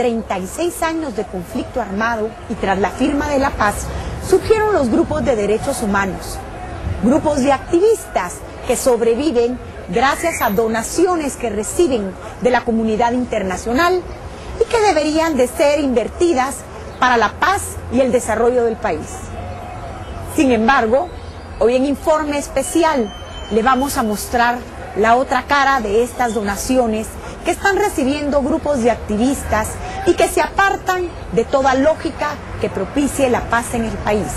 36 años de conflicto armado y tras la firma de la paz, surgieron los grupos de derechos humanos, grupos de activistas que sobreviven gracias a donaciones que reciben de la comunidad internacional y que deberían de ser invertidas para la paz y el desarrollo del país. Sin embargo, hoy en Informe Especial le vamos a mostrar la otra cara de estas donaciones que están recibiendo grupos de activistas y que se apartan de toda lógica que propicie la paz en el país.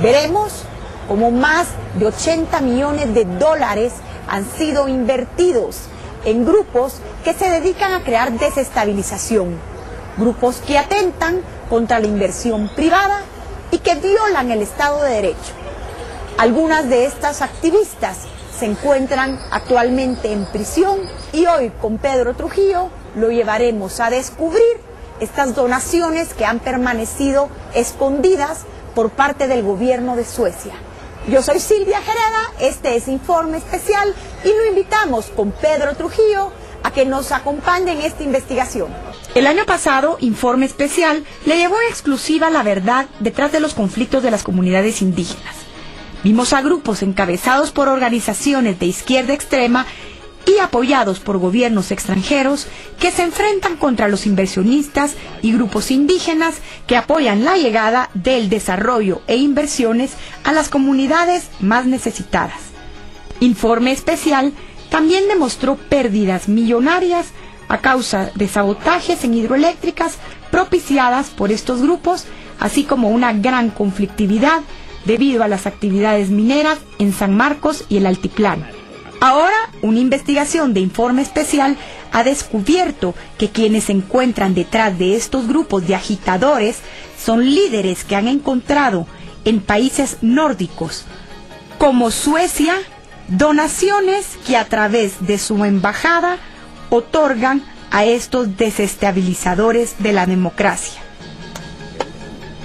Veremos cómo más de 80 millones de dólares han sido invertidos en grupos que se dedican a crear desestabilización, grupos que atentan contra la inversión privada y que violan el Estado de Derecho. Algunas de estas activistas se encuentran actualmente en prisión y hoy con Pedro Trujillo lo llevaremos a descubrir estas donaciones que han permanecido escondidas por parte del gobierno de Suecia. Yo soy Silvia Gereda, este es Informe Especial y lo invitamos con Pedro Trujillo a que nos acompañe en esta investigación. El año pasado, Informe Especial le llevó en exclusiva la verdad detrás de los conflictos de las comunidades indígenas. Vimos a grupos encabezados por organizaciones de izquierda extrema y apoyados por gobiernos extranjeros que se enfrentan contra los inversionistas y grupos indígenas que apoyan la llegada del desarrollo e inversiones a las comunidades más necesitadas. Informe Especial también demostró pérdidas millonarias a causa de sabotajes en hidroeléctricas propiciadas por estos grupos, así como una gran conflictividad debido a las actividades mineras en San Marcos y el Altiplano. Ahora, una investigación de Informe Especial ha descubierto que quienes se encuentran detrás de estos grupos de agitadores son líderes que han encontrado en países nórdicos, como Suecia, donaciones que a través de su embajada otorgan a estos desestabilizadores de la democracia.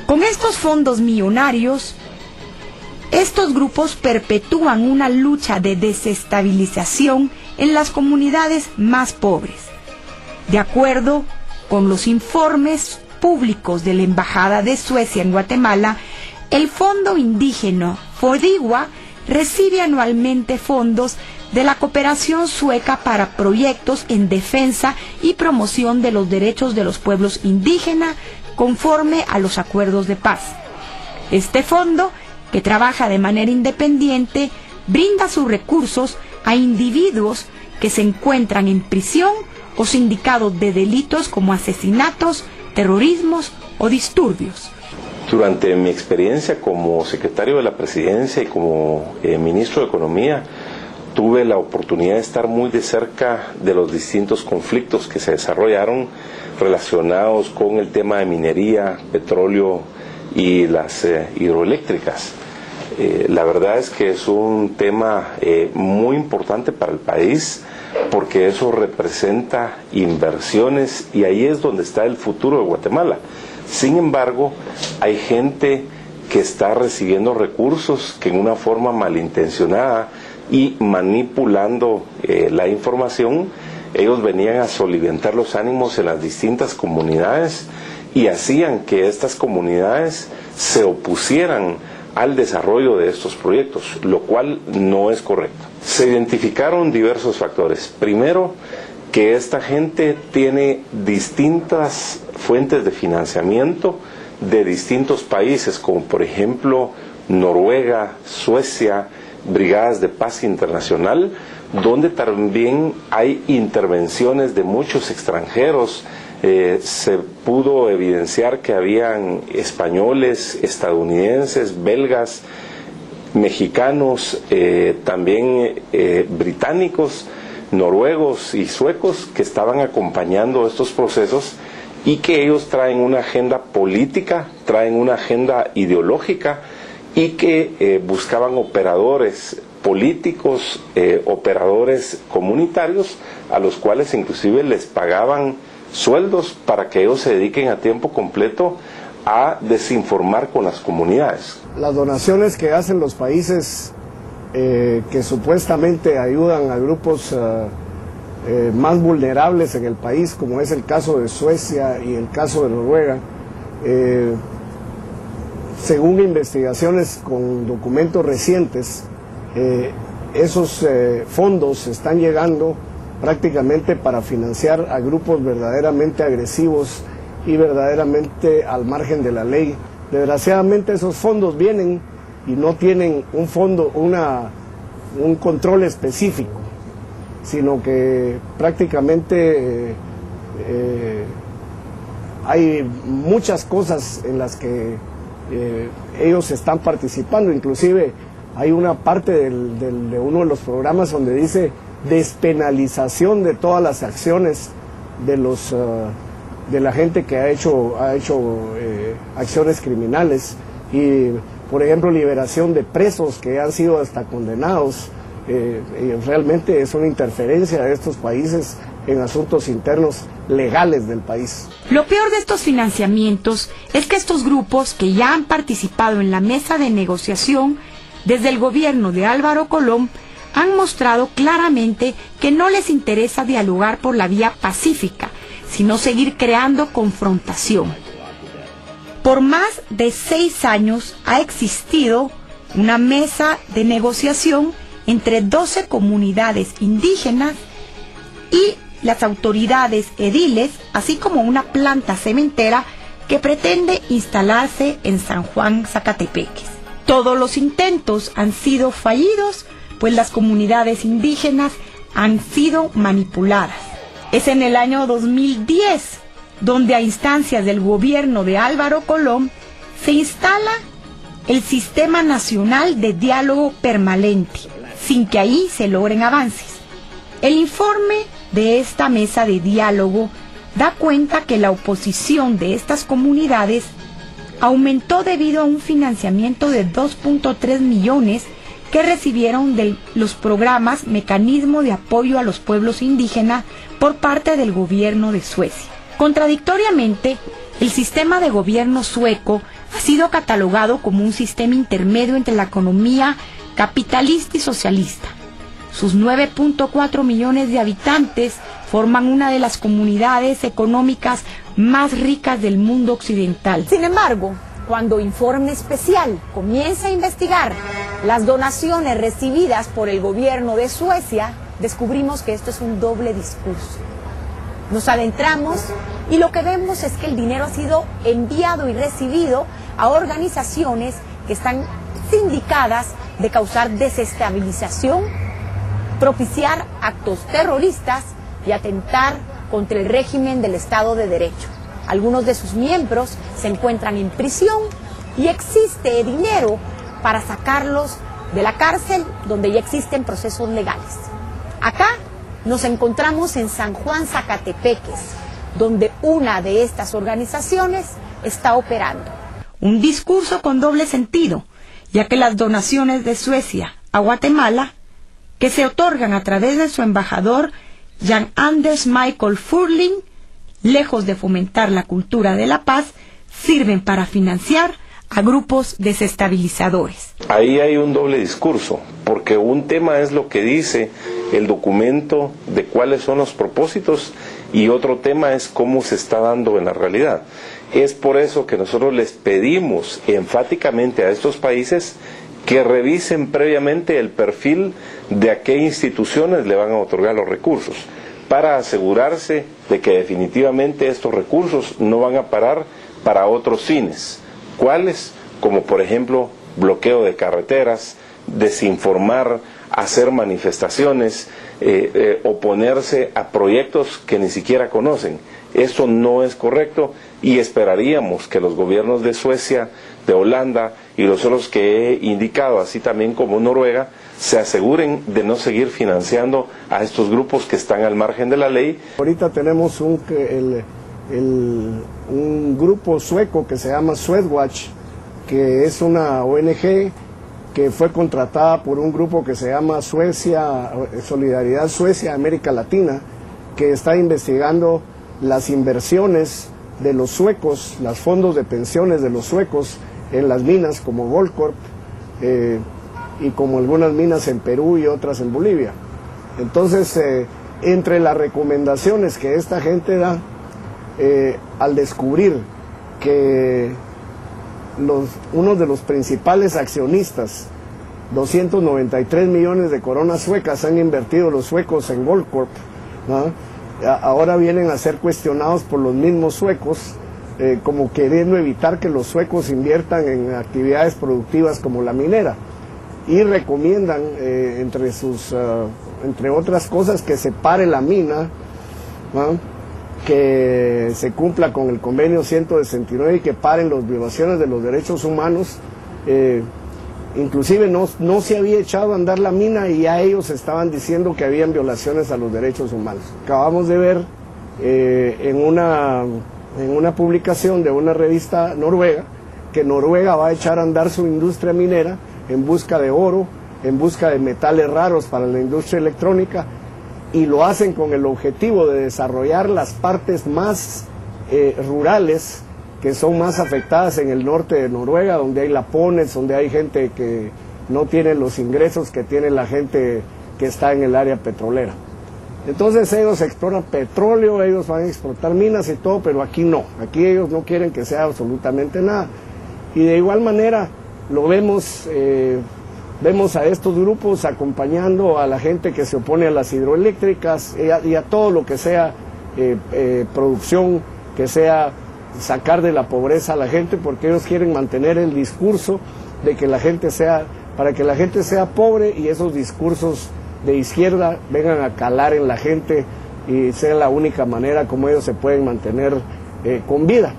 Con estos fondos millonarios, estos grupos perpetúan una lucha de desestabilización en las comunidades más pobres. De acuerdo con los informes públicos de la Embajada de Suecia en Guatemala, el Fondo Indígena Fodiwa recibe anualmente fondos de la cooperación sueca para proyectos en defensa y promoción de los derechos de los pueblos indígenas conforme a los acuerdos de paz. Este fondo, que trabaja de manera independiente, brinda sus recursos a individuos que se encuentran en prisión o sindicados de delitos como asesinatos, terrorismos o disturbios. Durante mi experiencia como secretario de la Presidencia y como ministro de Economía, tuve la oportunidad de estar muy de cerca de los distintos conflictos que se desarrollaron relacionados con el tema de minería, petróleo y las hidroeléctricas. La verdad es que es un tema muy importante para el país porque eso representa inversiones y ahí es donde está el futuro de Guatemala. Sin embargo, hay gente que está recibiendo recursos que en una forma malintencionada y manipulando la información, ellos venían a soliviantar los ánimos en las distintas comunidades y hacían que estas comunidades se opusieran al desarrollo de estos proyectos, lo cual no es correcto. Se identificaron diversos factores. Primero, que esta gente tiene distintas fuentes de financiamiento de distintos países, como por ejemplo Noruega, Suecia, Brigadas de Paz Internacional, donde también hay intervenciones de muchos extranjeros. Se pudo evidenciar que habían españoles, estadounidenses, belgas, mexicanos, también británicos, noruegos y suecos que estaban acompañando estos procesos y que ellos traen una agenda política, traen una agenda ideológica y que buscaban operadores políticos, operadores comunitarios, a los cuales inclusive les pagaban sueldos para que ellos se dediquen a tiempo completo a desinformar con las comunidades. Las donaciones que hacen los países que supuestamente ayudan a grupos más vulnerables en el país, como es el caso de Suecia y el caso de Noruega. Según investigaciones con documentos recientes, esos fondos están llegando prácticamente para financiar a grupos verdaderamente agresivos y verdaderamente al margen de la ley. Desgraciadamente esos fondos vienen y no tienen un control específico, sino que prácticamente hay muchas cosas en las que ellos están participando. Inclusive hay una parte de uno de los programas donde dice despenalización de todas las acciones de la gente que ha hecho acciones criminales, y por ejemplo liberación de presos que han sido hasta condenados. Realmente es una interferencia de estos países en asuntos internos legales del país. Lo peor de estos financiamientos es que estos grupos que ya han participado en la mesa de negociación desde el gobierno de Álvaro Colom han mostrado claramente que no les interesa dialogar por la vía pacífica, sino seguir creando confrontación. Por más de 6 años ha existido una mesa de negociación entre 12 comunidades indígenas y las autoridades ediles, así como una planta cementera que pretende instalarse en San Juan, Zacatepeques. Todos los intentos han sido fallidos, pues las comunidades indígenas han sido manipuladas. Es en el año 2010 donde a instancias del gobierno de Álvaro Colom se instala el Sistema Nacional de Diálogo Permanente, sin que ahí se logren avances. El informe de esta mesa de diálogo da cuenta que la oposición de estas comunidades aumentó debido a un financiamiento de 2.3 millones que recibieron de los programas Mecanismo de Apoyo a los Pueblos Indígenas por parte del gobierno de Suecia. Contradictoriamente, el sistema de gobierno sueco ha sido catalogado como un sistema intermedio entre la economía capitalista y socialista. Sus 9.4 millones de habitantes forman una de las comunidades económicas más ricas del mundo occidental. Sin embargo, cuando Informe Especial comienza a investigar las donaciones recibidas por el gobierno de Suecia, descubrimos que esto es un doble discurso. Nos adentramos y lo que vemos es que el dinero ha sido enviado y recibido a organizaciones que están sindicadas de causar desestabilización, propiciar actos terroristas y atentar contra el régimen del Estado de Derecho. Algunos de sus miembros se encuentran en prisión y existe dinero para sacarlos de la cárcel, donde ya existen procesos legales. Acá nos encontramos en San Juan, Zacatepeques, donde una de estas organizaciones está operando. Un discurso con doble sentido, ya que las donaciones de Suecia a Guatemala, que se otorgan a través de su embajador Jan Anders Michael Furling, lejos de fomentar la cultura de la paz, sirven para financiar a grupos desestabilizadores. Ahí hay un doble discurso, porque un tema es lo que dice el documento de cuáles son los propósitos y otro tema es cómo se está dando en la realidad. Es por eso que nosotros les pedimos enfáticamente a estos países que revisen previamente el perfil de a qué instituciones le van a otorgar los recursos, para asegurarse de que definitivamente estos recursos no van a parar para otros fines. ¿Cuáles? Como por ejemplo bloqueo de carreteras, desinformar, hacer manifestaciones, oponerse a proyectos que ni siquiera conocen. Eso no es correcto y esperaríamos que los gobiernos de Suecia, de Holanda y los otros que he indicado, así también como Noruega, se aseguren de no seguir financiando a estos grupos que están al margen de la ley. Ahorita tenemos un grupo sueco que se llama Swedwatch, que es una ONG que fue contratada por un grupo que se llama Solidaridad Suecia América Latina, que está investigando las inversiones de los suecos, los fondos de pensiones de los suecos en las minas como Goldcorp y como algunas minas en Perú y otras en Bolivia. Entonces Entre las recomendaciones que esta gente da, al descubrir que uno de los principales accionistas, 293 millones de coronas suecas han invertido los suecos en Goldcorp, ¿no? Ahora vienen a ser cuestionados por los mismos suecos, como queriendo evitar que los suecos inviertan en actividades productivas como la minera, y recomiendan entre otras cosas que se pare la mina, ¿no? Que se cumpla con el convenio 169 y que paren las violaciones de los derechos humanos. Inclusive no se había echado a andar la mina y ya ellos estaban diciendo que habían violaciones a los derechos humanos. Acabamos de ver en una publicación de una revista noruega que Noruega va a echar a andar su industria minera en busca de oro, en busca de metales raros para la industria electrónica, y lo hacen con el objetivo de desarrollar las partes más rurales, que son más afectadas en el norte de Noruega, donde hay lapones, donde hay gente que no tiene los ingresos que tiene la gente que está en el área petrolera. Entonces ellos exploran petróleo, ellos van a explotar minas y todo, pero aquí no, aquí ellos no quieren que sea absolutamente nada. Y de igual manera lo vemos a estos grupos acompañando a la gente que se opone a las hidroeléctricas y a todo lo que sea producción, que sea sacar de la pobreza a la gente, porque ellos quieren mantener el discurso de que la gente sea, para que la gente sea pobre, y esos discursos de izquierda vengan a calar en la gente y sea la única manera como ellos se pueden mantener con vida.